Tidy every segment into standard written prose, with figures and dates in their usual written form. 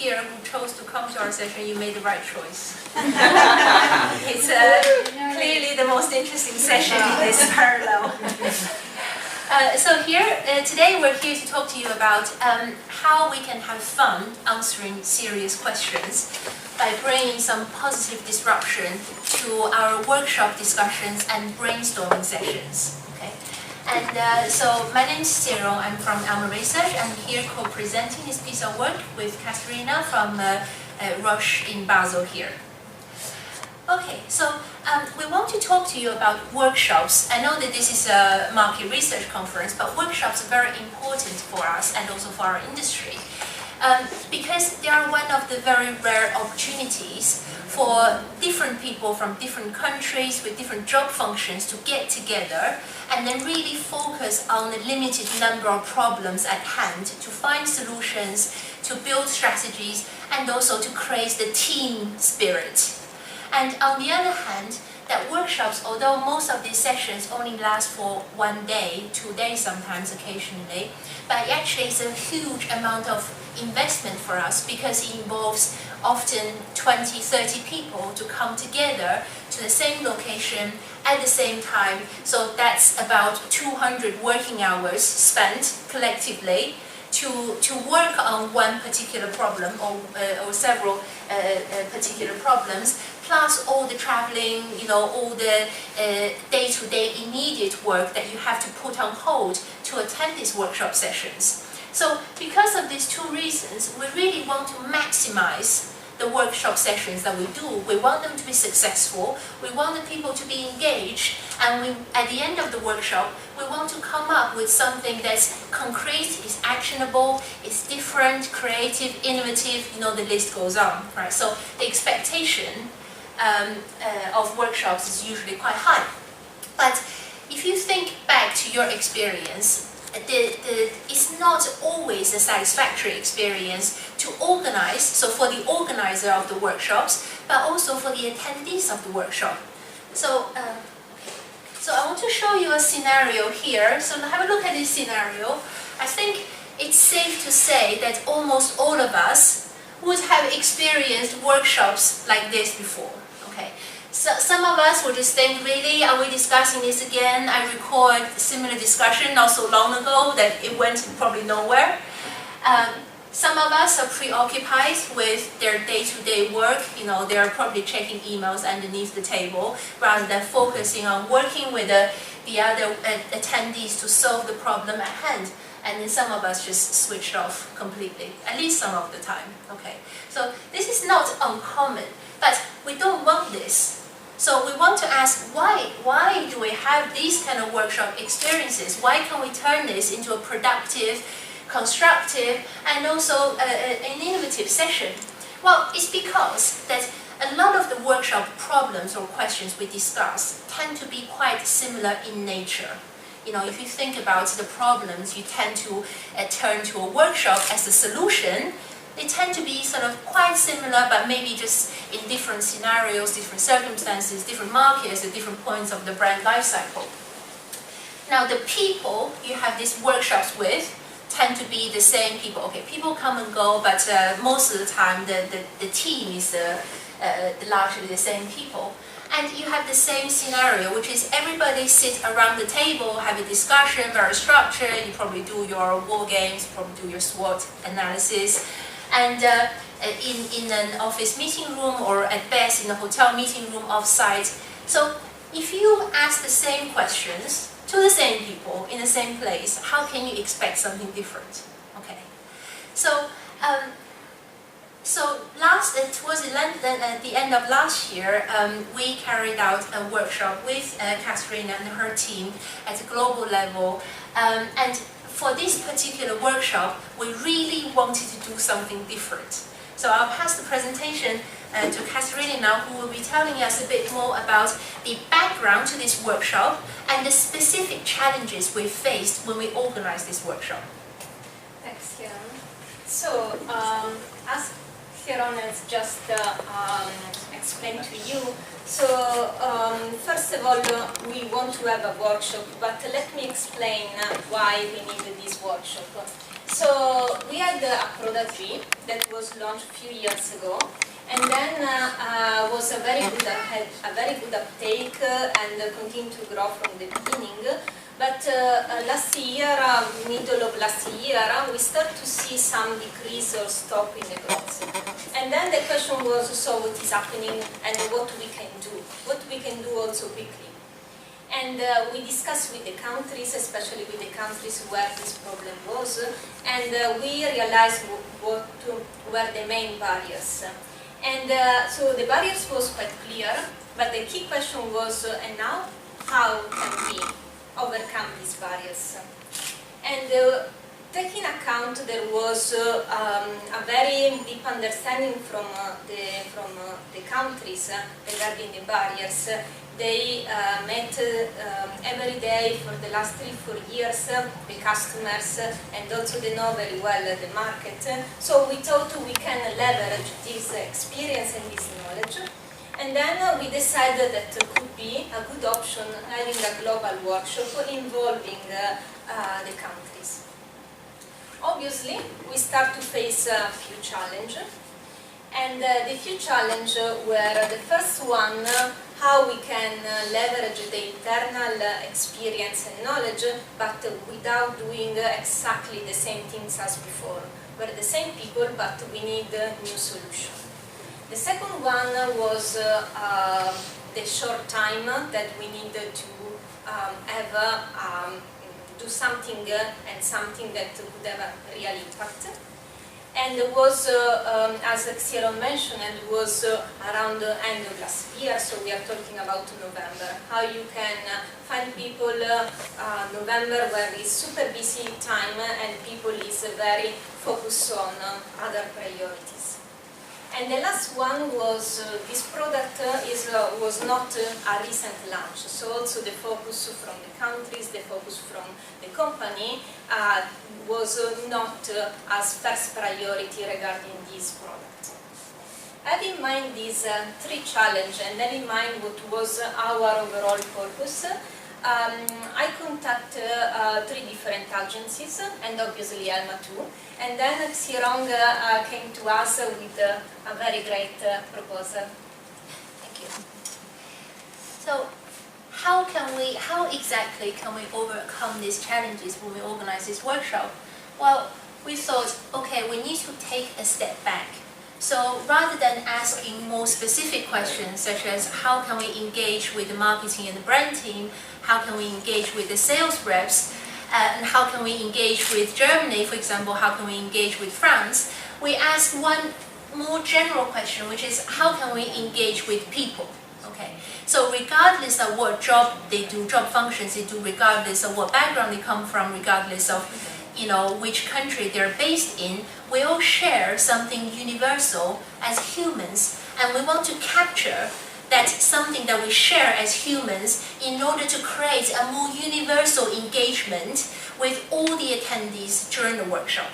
here who chose to come to our session, you made the right choice. It's clearly the most interesting session in this parallel. So here, today we're here to talk to you about how we can have fun answering serious questions by bringing some positive disruption to our workshop discussions and brainstorming sessions. Okay? And so my name is Cyril, I'm from Elma Research. I'm here co-presenting this piece of work with Katharina from Roche in Basel here. Okay, so we want to talk to you about workshops. I know that this is a market research conference, but workshops are very important for us and also for our industry because they are one of the very rare opportunities for different people from different countries with different job functions to get together and then really focus on the limited number of problems at hand to find solutions, to build strategies, and also to create the team spirit. And on the other hand, that workshops, although most of these sessions only last for 1 day, 2 days sometimes, occasionally, but actually it's a huge amount of investment for us because it involves often 20, 30 people to come together to the same location at the same time. So that's about 200 working hours spent collectively to work on one particular problem or several particular problems, plus all the traveling, all the day-to-day immediate work that you have to put on hold to attend these workshop sessions. So because of these two reasons, we really want to maximize the workshop sessions that we do. We want them to be successful, we want the people to be engaged, and at the end of the workshop, we want to come up with something that's concrete, is actionable, is different, creative, innovative, the list goes on, right? So the expectation of workshops is usually quite high. But if you think back to your experience, it's not always a satisfactory experience to organize, so for the organizer of the workshops, but also for the attendees of the workshop. So, so I want to show you a scenario here. So have a look at this scenario. I think it's safe to say that almost all of us would have experienced workshops like this before. Okay. So some of us will just think, really, are we discussing this again? I recall a similar discussion not so long ago that it went probably nowhere. Some of us are preoccupied with their day-to-day work. They're probably checking emails underneath the table rather than focusing on working with the other attendees to solve the problem at hand. And then some of us just switched off completely, at least some of the time. Okay, so this is not uncommon, but we don't want this. So we want to ask, why do we have these kind of workshop experiences? Why can't we turn this into a productive, constructive, and also an innovative session? Well, it's because that a lot of the workshop problems or questions we discuss tend to be quite similar in nature. If you think about the problems you tend to turn to a workshop as a solution, they tend to be sort of quite similar, but maybe just in different scenarios, different circumstances, different markets, at different points of the brand life cycle. Now, the people you have these workshops with tend to be the same people. Okay, people come and go, but most of the time the team is largely the same people. And you have the same scenario, which is everybody sit around the table, have a discussion, very structured. You probably do your war games, probably do your SWOT analysis. And in an office meeting room, or at best in a hotel meeting room off-site. So if you ask the same questions to the same people in the same place, how can you expect something different? Okay, so towards the end of last year, we carried out a workshop with Katharina and her team at a global level, and for this particular workshop, we really wanted to do something different. So I'll pass the presentation to Katharina now, who will be telling us a bit more about the background to this workshop and the specific challenges we faced when we organized this workshop. Thanks, Kieran. So, as Kieran has just explain to you. So, first of all, we want to have a workshop, but let me explain why we needed this workshop. So, we had a product G that was launched a few years ago, and then was a very good uptake and continued to grow from the beginning. But last year, middle of last year, we start to see some decrease or stop in the growth. And then the question was, so what is happening and what we can do? What we can do also quickly. And we discussed with the countries, especially with the countries where this problem was, and we realized what were the main barriers. And so the barriers was quite clear, but the key question was, and now, how can we overcome these barriers? And taking account there was a very deep understanding from the countries regarding the barriers. They met every day for the last 3-4 years, the customers, and also they know very well the market. So we thought we can leverage this experience and this knowledge. And then we decided that it could be a good option having a global workshop involving the countries. Obviously, we start to face a few challenges. And the few challenges were the first one, how we can leverage the internal experience and knowledge, but without doing exactly the same things as before. We're the same people, but we need a new solution. The second one was the short time that we needed to do something and something that would have a real impact. And it was, as Cyril mentioned, it was around the end of last year, so we are talking about November. How you can find people, November where it's super busy time and people is very focused on other priorities. And the last one was this product was not a recent launch, so also the focus from the countries, the focus from the company was not as first priority regarding this product. Have in mind these 3 challenges and have in mind what was our overall purpose. I contacted 3 different agencies and obviously Elma too, and then Xirong came to us with a very great proposal. Thank you. So, how exactly can we overcome these challenges when we organize this workshop? Well, we thought, okay, we need to take a step back. So rather than asking more specific questions such as how can we engage with the marketing and the brand team, how can we engage with the sales reps, and how can we engage with Germany, for example, how can we engage with France, we ask one more general question, which is how can we engage with people? Okay, so regardless of what job they do, job functions they do, regardless of what background they come from, regardless of which country they're based in, we all share something universal as humans, and we want to capture that something that we share as humans in order to create a more universal engagement with all the attendees during the workshop.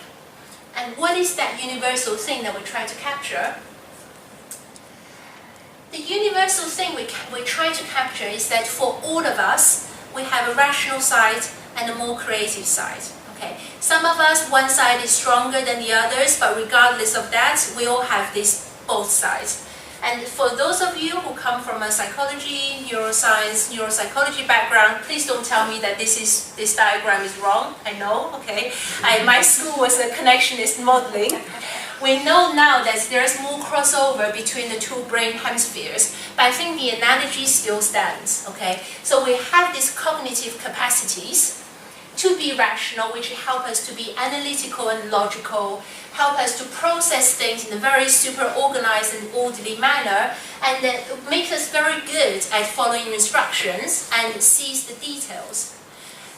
And what is that universal thing that we try to capture? The universal thing we try to capture is that for all of us, we have a rational side and a more creative side. Okay. Some of us, one side is stronger than the others, but regardless of that, we all have this both sides. And for those of you who come from a psychology, neuroscience, neuropsychology background, please don't tell me that this diagram is wrong. I know, okay. My school was a connectionist modeling. We know now that there's more crossover between the 2 brain hemispheres, but I think the analogy still stands, okay. So we have these cognitive capacities to be rational, which help us to be analytical and logical, help us to process things in a very super organized and orderly manner, and that makes us very good at following instructions and sees the details.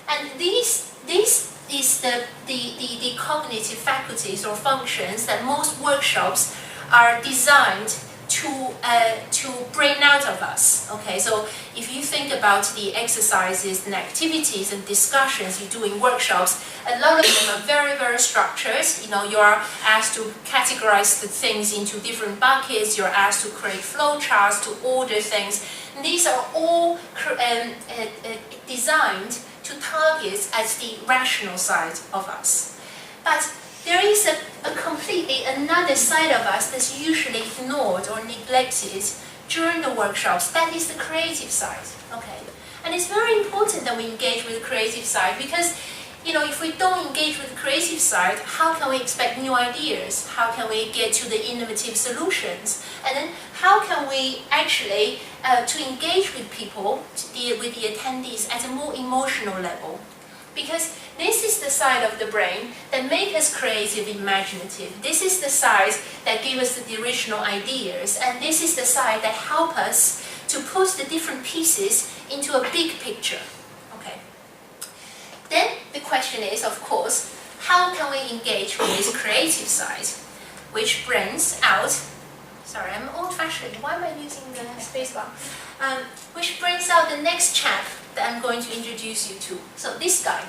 And this is the cognitive faculties or functions that most workshops are designed to bring out of us. Okay, so if you think about the exercises and activities and discussions you do in workshops, a lot of them are very, very structured. You know, you are asked to categorize the things into different buckets. You're asked to create flowcharts, to order things. And these are all designed to target at the rational side of us. But there is a completely another side of us that's usually ignored or neglected during the workshops. That is the creative side. Okay, and it's very important that we engage with the creative side, because, you know, if we don't engage with the creative side, how can we expect new ideas? How can we get to the innovative solutions? And then how can we actually to engage with people, to deal with the attendees at a more emotional level? Because this is the side of the brain that makes us creative, imaginative. This is the side that gives us the original ideas. And this is the side that helps us to put the different pieces into a big picture. Okay. Then the question is, of course, how can we engage with this creative side? Which brings out, sorry, I'm old-fashioned. Why am I using the spacebar? Which brings out the next chap that I'm going to introduce you to. So this guy.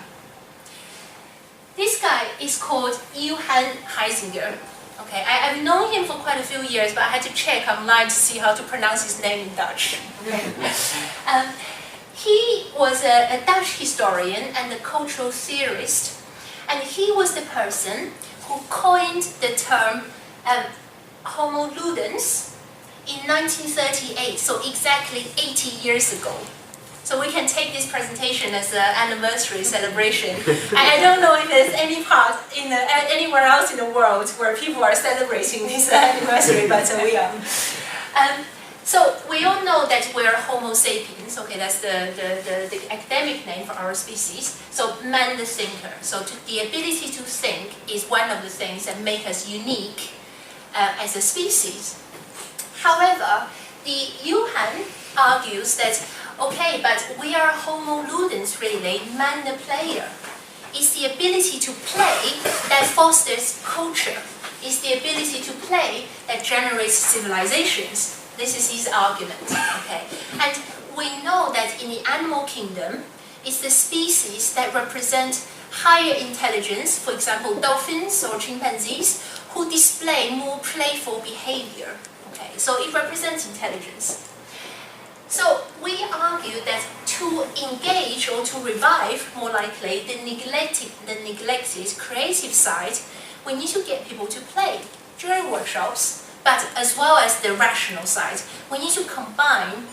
This guy is called Johann Huizinga. Okay, I've known him for quite a few years, but I had to check online to see how to pronounce his name in Dutch. Okay. He was a Dutch historian and a cultural theorist, and he was the person who coined the term Homo ludens in 1938, so exactly 80 years ago. So we can take this presentation as an anniversary celebration. I don't know if there's any part anywhere else in the world where people are celebrating this anniversary, but we are. So we all know that we're Homo sapiens. Okay, that's the academic name for our species. So man the thinker. So the ability to think is one of the things that make us unique as a species. However, the Johann argues that, okay, but we are Homo ludens really, man the player. It's the ability to play that fosters culture. It's the ability to play that generates civilizations. This is his argument, okay? And we know that in the animal kingdom, it's the species that represent higher intelligence, for example, dolphins or chimpanzees, who display more playful behavior. Okay, so it represents intelligence. So we argue that to engage or to revive, more likely, the neglected creative side, we need to get people to play during workshops, but as well as the rational side. We need to combine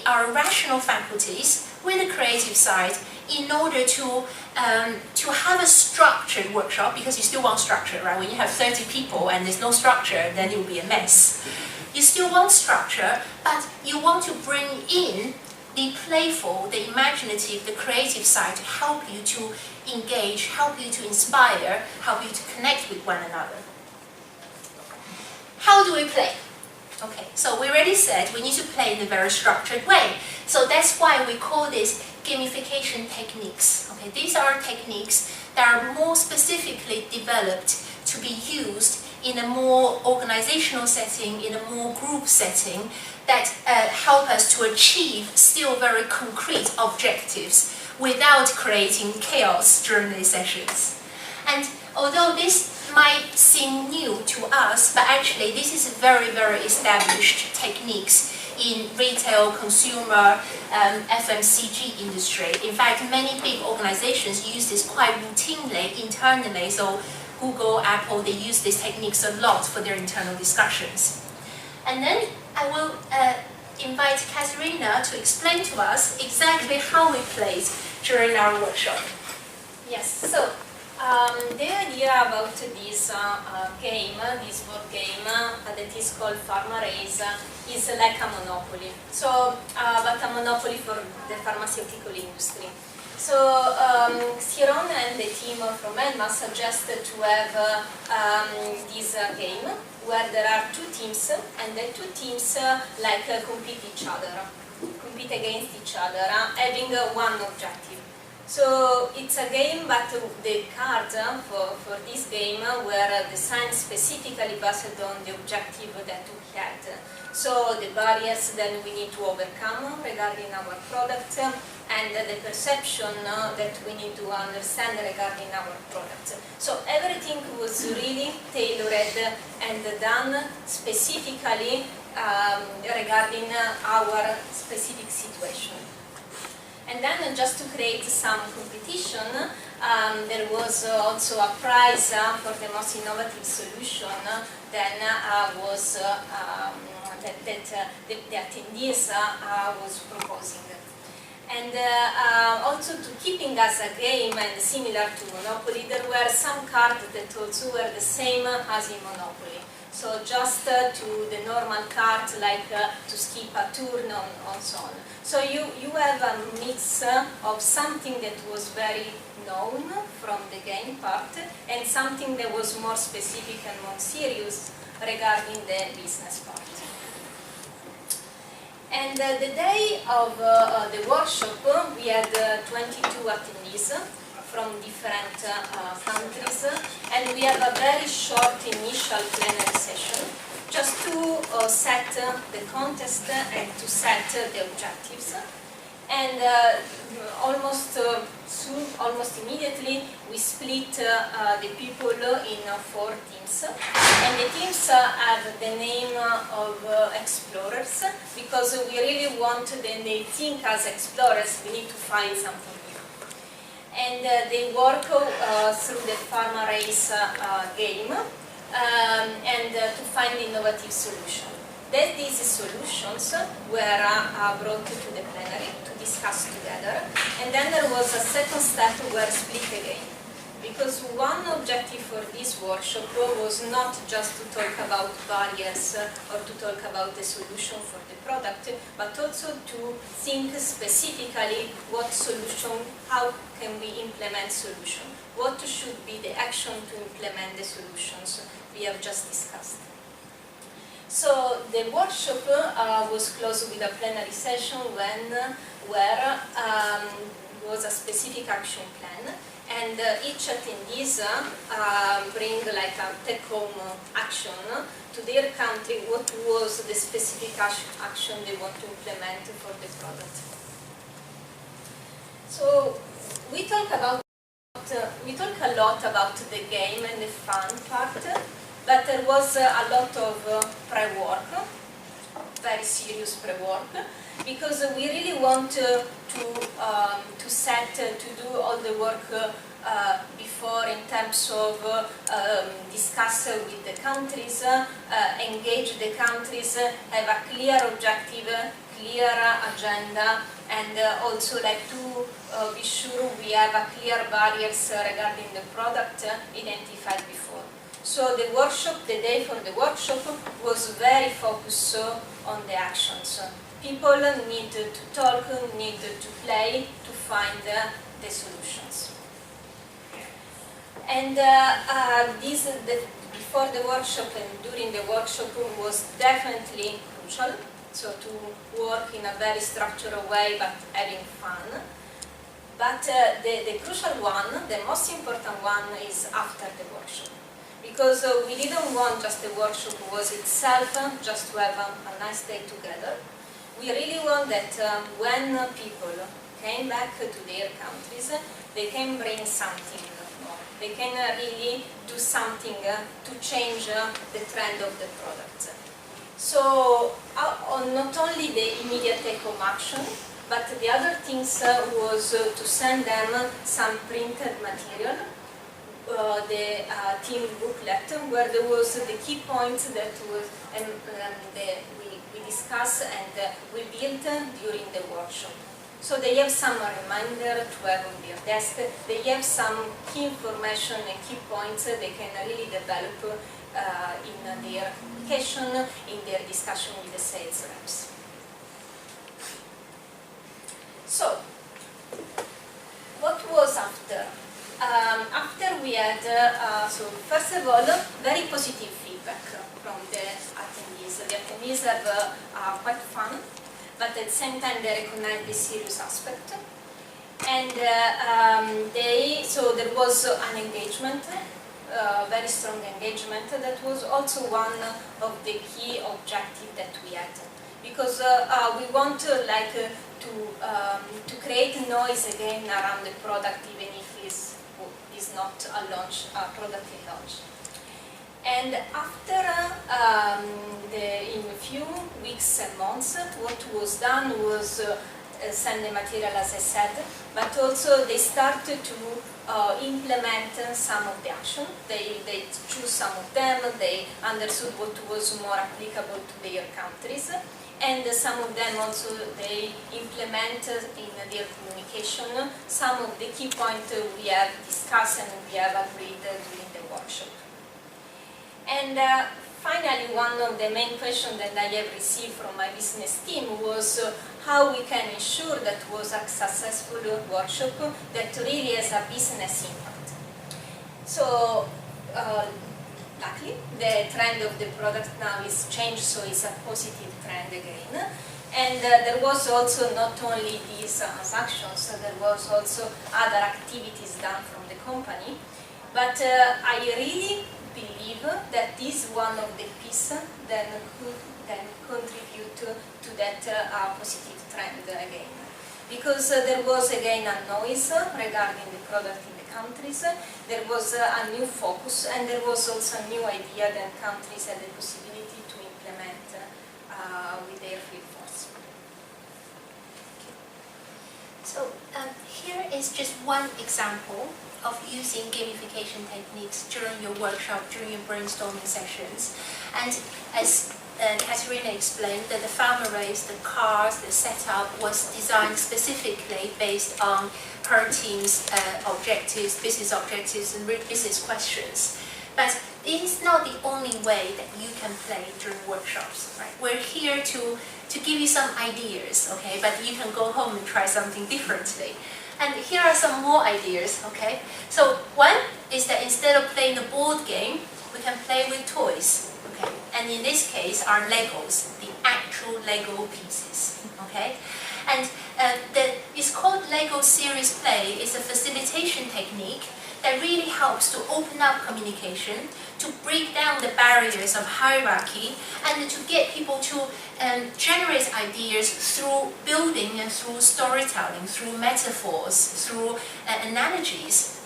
our rational faculties with the creative side in order to have a structured workshop, because you still want structure, right? When you have 30 people and there's no structure, then it will be a mess. You still want structure, but you want to bring in the playful, the imaginative, the creative side to help you to engage, help you to inspire, help you to connect with one another. How do we play? Okay, so we already said we need to play in a very structured way. So that's why we call this gamification techniques. Okay, these are techniques that are more specifically developed to be used in a more organizational setting, in a more group setting, that help us to achieve still very concrete objectives without creating chaos during these sessions. And although this might seem new to us, but actually this is very, very established techniques in retail, consumer, FMCG industry. In fact, many big organizations use this quite routinely internally. So Google, Apple, they use these techniques a lot for their internal discussions. And then I will invite Katharina to explain to us exactly how we played during our workshop. Yes, so the idea about this game, this board game that is called Pharma Race, is like a monopoly. So, but a monopoly for the pharmaceutical industry. So, Xiron and the team from Elma suggested to have this game where there are two teams, and the two teams compete against each other, having one objective. So it's a game, but the cards for this game were designed specifically based on the objective that we had. So the barriers that we need to overcome regarding our product and the perception that we need to understand regarding our product. So everything was really tailored and done specifically regarding our specific situation. And then just to create some competition, there was also a prize for the most innovative solution then was that the attendees was proposing. And also to keeping as a game and similar to Monopoly, there were some cards that also were the same as in Monopoly. So just to the normal cards like to skip a turn and so on. So you have a mix of something that was very known from the game part and something that was more specific and more serious regarding the business part. And the day of the workshop, we had 22 attendees from different countries, and we have a very short initial plenary session just to set the contest and to set the objectives. And almost immediately we split the people in 4 teams, and the teams have the name of explorers because we really want them to think as explorers. We need to find something new, and they work through the EphRMA race game and to find innovative solutions. Then these solutions were brought to the plenary to discuss together, and then there was a second step where split again. Because one objective for this workshop was not just to talk about barriers or to talk about the solution for the product, but also to think specifically what solution, how can we implement solution, what should be the action to implement the solutions we have just discussed. So the workshop was closed with a plenary session where was a specific action plan, and each attendees bring like a take-home action to their country. What was the specific action they want to implement for the product? So we talk a lot about the game and the fun part. But there was a lot of pre-work, very serious pre-work, because we really want to do all the work before in terms of discuss with the countries, engage the countries, have a clear objective, clear agenda, and also like to be sure we have a clear barriers regarding the product identified before. So the workshop, the day for the workshop was very focused on the actions. People need to talk, need to play to find the solutions. And before the workshop and during the workshop was definitely crucial. So to work in a very structured way but having fun. But the crucial one, the most important one is after the workshop. Because we didn't want just the workshop was itself, just to have a nice day together. We really want that when people came back to their countries, they can bring something more. They can really do something to change the trend of the product. So not only the immediate take-home action, but the other things was to send them some printed material, the team booklet, where there was the key points that was we discussed and we built during the workshop. So they have some reminder to have on their desk. They have some key information and key points they can really develop in their application, in their discussion with the sales reps. So, what was after? After we had, so first of all, very positive feedback from the attendees. The attendees have quite fun, but at the same time they recognize the serious aspect. And so there was an engagement, very strong engagement. That was also one of the key objectives that we had, because we want to create noise again around the product, even if it's not a product in launch. And after in a few weeks and months, what was done was send the material, as I said, but also they started to implement some of the action. They choose some of them, they understood what was more applicable to their countries, and some of them also they implement in their communication some of the key points we have discussed and we have agreed during the workshop. And finally, one of the main questions that I have received from my business team was how we can ensure that was a successful workshop that really has a business impact. So, luckily, the trend of the product now is changed, so it's a positive trend again. And there was also not only these actions, there was also other activities done from the company. But I really believe that this one of the pieces then could then contribute to that positive trend again. Because there was again a noise regarding the product in the countries, there was a new focus, and there was also a new idea that countries had the possibility to implement with their field force. So here is just one example of using gamification techniques during your workshop, during your brainstorming sessions. And as Katerina explained, that the farmer race, the cars, the setup was designed specifically based on her team's objectives, business objectives, and business questions. But it is not the only way that you can play during workshops, right? We're here to give you some ideas, okay? But you can go home and try something differently. And here are some more ideas, okay? So one is that instead of playing a board game, we can play with toys, okay? And in this case are Legos, the actual Lego pieces, okay? And it's called Lego Series Play. It's a facilitation technique that really helps to open up communication, to break down the barriers of hierarchy, and to get people to generate ideas through building and through storytelling, through metaphors, through analogies.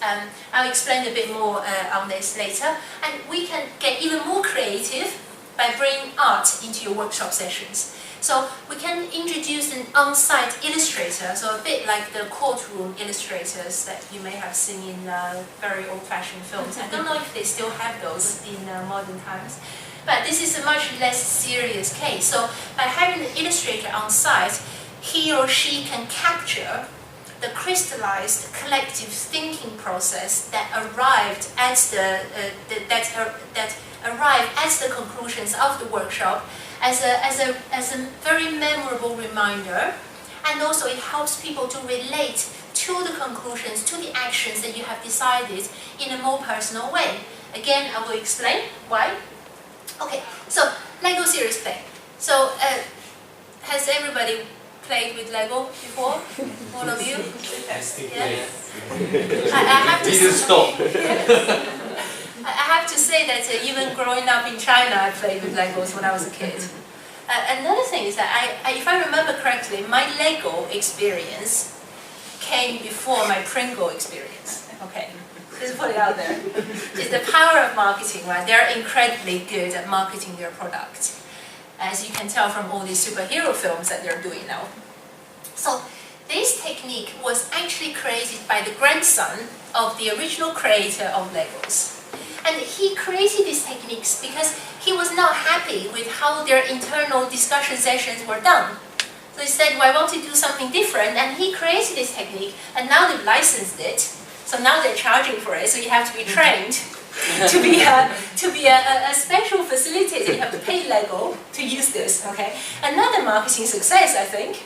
I'll explain a bit more on this later. And we can get even more creative by bringing art into your workshop sessions. So we can introduce an on-site illustrator, so a bit like the courtroom illustrators that you may have seen in very old-fashioned films. I don't know if they still have those in modern times. But this is a much less serious case. So by having the illustrator on site, he or she can capture the crystallized collective thinking process that arrived at the conclusions of the workshop as a very memorable reminder, and also it helps people to relate to the conclusions, to the actions that you have decided in a more personal way. Again, I will explain why. Okay, so Lego Series Play. So has everybody played with Lego before? All of you? Yes. I have to stop. I have to say that even growing up in China, I played with Legos when I was a kid. Another thing is that if I remember correctly, my Lego experience came before my Pringle experience. Okay, just put it out there. It's the power of marketing, right? They're incredibly good at marketing their product, as you can tell from all these superhero films that they're doing now. So this technique was actually created by the grandson of the original creator of Legos. And he created these techniques because he was not happy with how their internal discussion sessions were done. So he said, well, I want to do something different, and he created this technique, and now they've licensed it. So now they're charging for it, so you have to be trained to be a special facilitator. You have to pay Lego to use this, okay? Another marketing success, I think.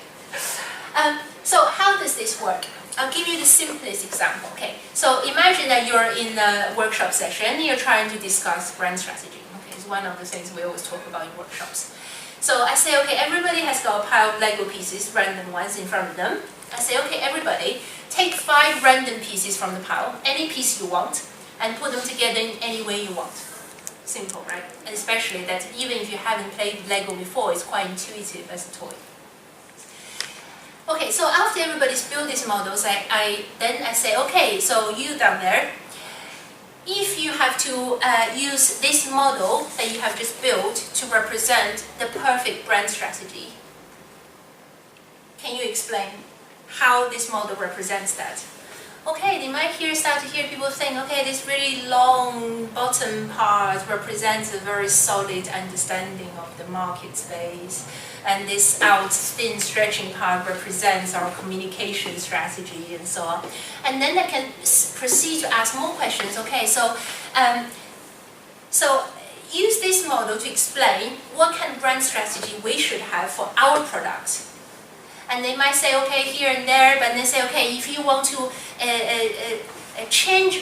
So how does this work? I'll give you the simplest example, okay? So imagine that you're in a workshop session, you're trying to discuss brand strategy, okay? It's one of the things we always talk about in workshops. So I say, okay, everybody has got a pile of Lego pieces, random ones in front of them. I say, okay, everybody, take 5 random pieces from the pile, any piece you want, and put them together in any way you want. Simple, right? And especially that even if you haven't played Lego before, it's quite intuitive as a toy. Okay, so after everybody's built these models, I say, okay, so you down there, if you have to use this model that you have just built to represent the perfect brand strategy, can you explain how this model represents that? Okay, they might start to hear people saying, okay, this really long bottom part represents a very solid understanding of the market space, and this out thin stretching part represents our communication strategy, and so on. And then they can proceed to ask more questions. Okay, so use this model to explain what kind of brand strategy we should have for our product. And they might say, okay, here and there, but they say, okay, if you want to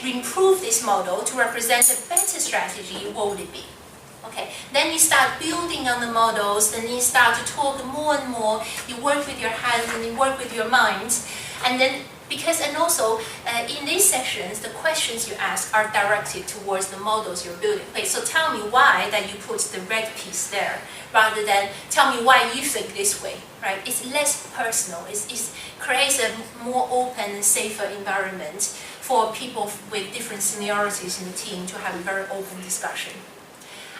improve this model to represent a better strategy, what would it be? Okay, then you start building on the models, then you start to talk more and more, you work with your hands and you work with your minds, and then also in these sessions, the questions you ask are directed towards the models you're building. Okay, so tell me why that you put the red piece there, rather than tell me why you think this way, right? It's less personal, it creates a more open and safer environment for people with different seniorities in the team to have a very open discussion.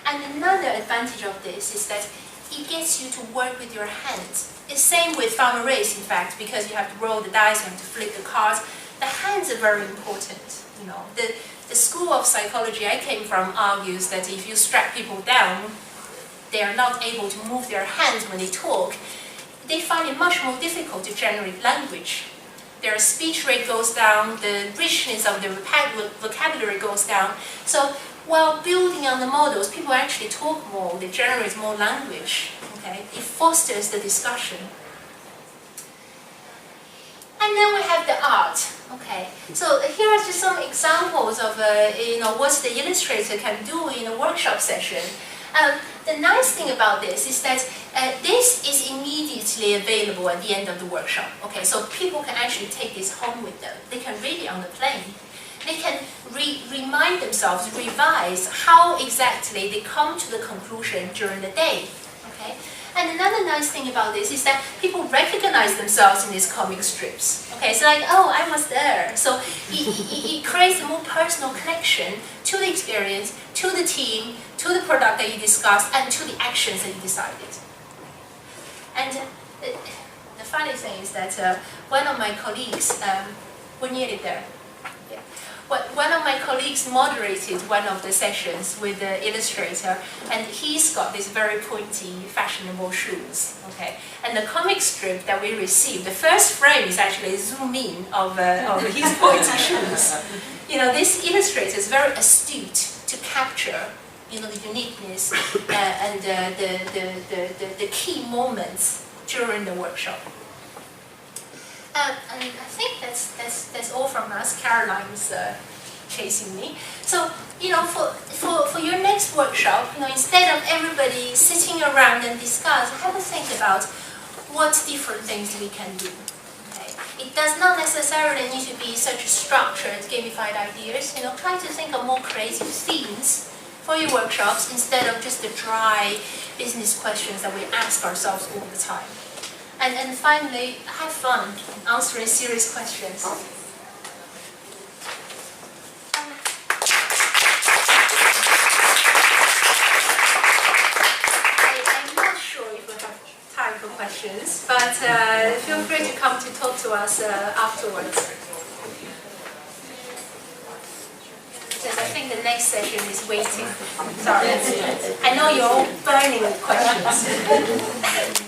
And another advantage of this is that it gets you to work with your hands. It's same with farmer race, in fact, because you have to roll the dice and to flip the cards. The hands are very important. You know, the school of psychology I came from argues that if you strap people down, they are not able to move their hands when they talk. They find it much more difficult to generate language. Their speech rate goes down, the richness of their vocabulary goes down. So while building on the models, people actually talk more, they generate more language. Okay? It fosters the discussion. And then we have the art. Okay, so here are just some examples of what the illustrator can do in a workshop session. The nice thing about this is that this is immediately available at the end of the workshop. Okay, so people can actually take this home with them. They can read it on the plane. They can remind themselves, revise how exactly they come to the conclusion during the day. Okay, and another nice thing about this is that people recognize themselves in these comic strips. Okay, so like, oh, I was there. So it creates a more personal connection to the experience, to the team, to the product that you discussed, and to the actions that you decided. And the funny thing is that one of my colleagues, we're nearly there. Yeah. One of my colleagues moderated one of the sessions with the illustrator, and he's got these very pointy, fashionable shoes. Okay, and the comic strip that we received, the first frame is actually a zoom in of his pointy shoes. You know, this illustrator is very astute to capture, you know, the uniqueness and the key moments during the workshop. And I think that's all from us. Caroline's chasing me. So, you know, for your next workshop, you know, instead of everybody sitting around and discuss, have a think about what different things we can do. Okay? It does not necessarily need to be such structured, gamified ideas. You know, try to think of more creative themes for your workshops instead of just the dry business questions that we ask ourselves all the time. And finally, have fun answering serious questions. I'm not sure if we have time for questions, but feel free to come to talk to us afterwards. Because I think the next session is waiting. Sorry. I know you're all burning with questions.